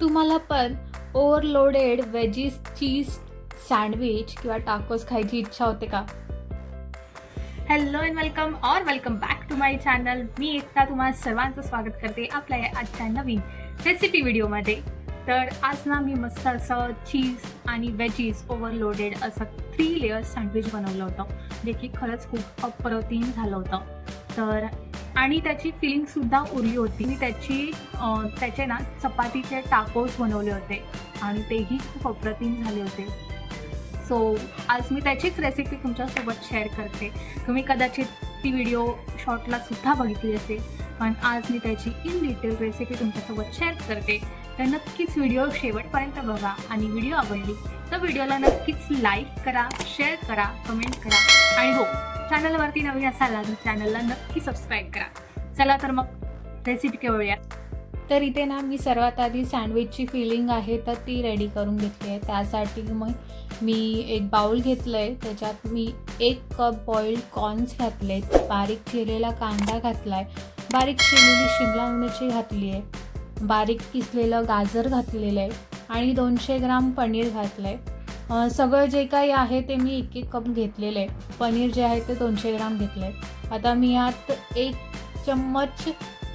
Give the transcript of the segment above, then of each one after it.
तुम्हाला पण overloaded veggies cheese sandwich किंवा टाकोस खायची इच्छा होते का? Hello and welcome back to my channel. मी एकता तुम्हाला सर्वांचं स्वागत करते आपल्या या आजच्या नवीन रेसिपी व्हिडिओमध्ये. तर आज ना मी मस्त असं चीज आणि वेजीस ओव्हरलोडेड असं 3 लेयर्स सँडविच बनवलं होतं, जे की खरंच खूप अप्रतिम झालं होतं. तर आणि त्याची फिलिंगसुद्धा उरली होती. मी त्याचे ना चपातीचे टाकोस बनवले होते आणि तेही खूप अप्रतिम झाले होते. सो आज मी त्याचीच रेसिपी तुमच्यासोबत शेअर करते. तुम्ही कदाचित ती व्हिडिओ शॉर्टला सुद्धा बघितली असेल, पण आज मी त्याची इन डिटेल रेसिपी तुमच्यासोबत शेअर करते. तर नक्कीच व्हिडिओ शेवटपर्यंत बघा आणि व्हिडिओ आवडली तर व्हिडिओला नक्कीच लाईक करा, शेअर करा, कमेंट करा आणि हो, चॅनलवरती नवीन असाल तर चॅनलला नक्की सबस्क्राईब करा. चला तर मग रेसिपी वळूया. तर इथे ना मी सर्वात आधी सँडविचची फिलिंग आहे तर ती रेडी करून घेतली आहे. त्यासाठी मग मी एक बाउल घेतलं आहे, त्याच्यात मी 1 कप बॉइल्ड कॉर्न्स घातलेत, बारीक चिरलेला कांदा घातला आहे, बारीक चिरलेली शिमला मिरची घातली आहे, बारीक किसलेलं गाजर घातलेलं आहे आणि 200 ग्राम पनीर घातलं आहे. सगळं जे काही आहे ते मी 1 कप घेतलेलं आहे. पनीर जे आहे ते 200 ग्राम घेतलं आहे. आता मी यात 1 चम्मच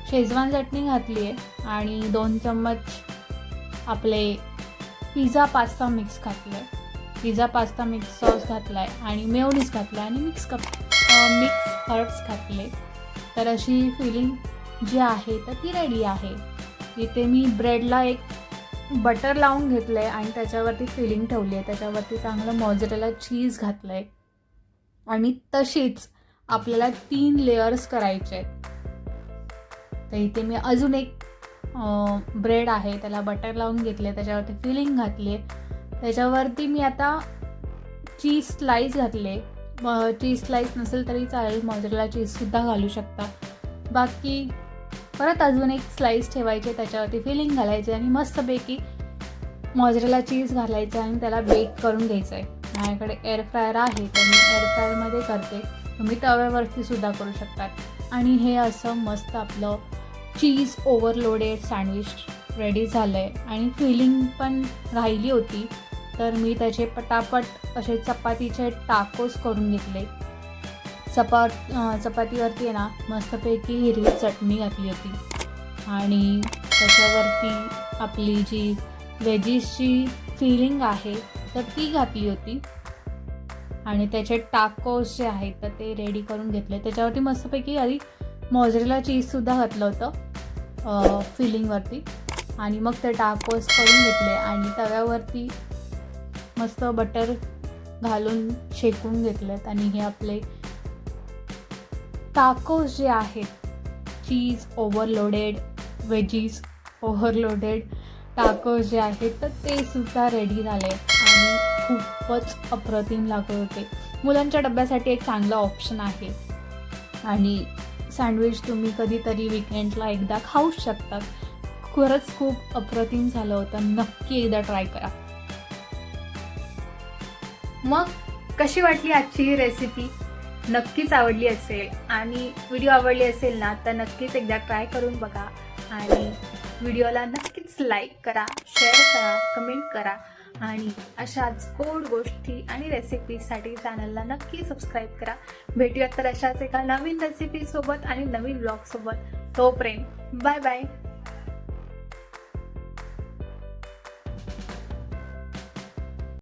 शेजवान चटणी घातली आहे आणि 2 चम्मच आपले पिझ्झा पास्ता मिक्स घातलं आहे. पिझ्झा पास्ता मिक्स सॉस घातला आहे आणि मेयोनीज घातला आहे आणि मिक्स हर्ब्स घातले. तर अशी फिलिंग जी आहे तर ती रेडी आहे. इथे मी ब्रेडला एक बटर लावून घेतलं आहे आणि त्याच्यावरती फिलिंग ठेवली आहे. त्याच्यावरती चांगलं मोझरेला चीज घातलं आहे आणि तशीच आपल्याला 3 लेयर्स करायचे आहेत. तर इथे मी अजून एक ब्रेड आहे त्याला बटर लावून घेतले, त्याच्यावरती फिलिंग घातली आहे. त्याच्यावरती मी आता चीज स्लाईस घातले. चीज स्लाईस नसेल तरी चालेल, मोझरेला चीजसुद्धा घालू शकता. बाकी परत अजून एक स्लाईस ठेवायचे, त्याच्यावरती फिलिंग घालायचे आणि मस्तपैकी मोझरेला चीज घालायचं आणि त्याला बेक करून घ्यायचं आहे. माझ्याकडे एअर फ्रायर आहे तर मी एअर फ्रायरमध्ये करते, तुम्ही तव्यावरती सुद्धा करू शकतात. आणि हे असं मस्त आपलं चीज ओव्हरलोडेड सँडविच रेडी झालं आहे आणि फिलिंग पण राहिली होती तर मी त्याचे पटापट असे चपातीचे टाकोस करून घेतले. चपातीवरती आहे ना मस्तपैकी हिरवी चटणी घातली होती आणि त्याच्यावरती आपली जी वेजीसची फिलिंग आहे तर ती घातली होती आणि त्याचे टाकोस जे आहेत तर ते रेडी करून घेतले. त्याच्यावरती मस्तपैकी आधी मोझरेला चीजसुद्धा घातलं होतं फिलिंगवरती आणि मग ते टाकोस करून घेतले आणि तव्यावरती मस्त बटर घालून शेकून घेतलेत. आणि हे आपले टाकोस जे आहेत चीज ओव्हरलोडेड वेजीस ओव्हरलोडेड टाकोस जे आहेत तर ते सुद्धा रेडी झाले आणि खूपच अप्रतिम लागत होते. मुलांच्या डब्यासाठी एक चांगला ऑप्शन आहे आणि सँडविच तुम्ही कधीतरी विकेंडला एकदा खाऊच शकतात. खरंच खूप अप्रतिम झालं होतं, नक्की एकदा ट्राय करा. मग कशी वाटली आजची रेसिपी? नक्कीच आवडली असेल आणि व्हिडिओ आवडली असेल ना तर नक्कीच एकदा ट्राय करून बघा आणि व्हिडिओला नक्कीच लाईक करा, शेअर करा, कमेंट करा आणि अशाच गोड गोष्टी आणि रेसिपीजसाठी चॅनलला नक्की सबस्क्राईब करा. भेटूयात तर अशाच एका नवीन रेसिपीसोबत आणि नवीन ब्लॉगसोबत. तोपर्यंत बाय बाय.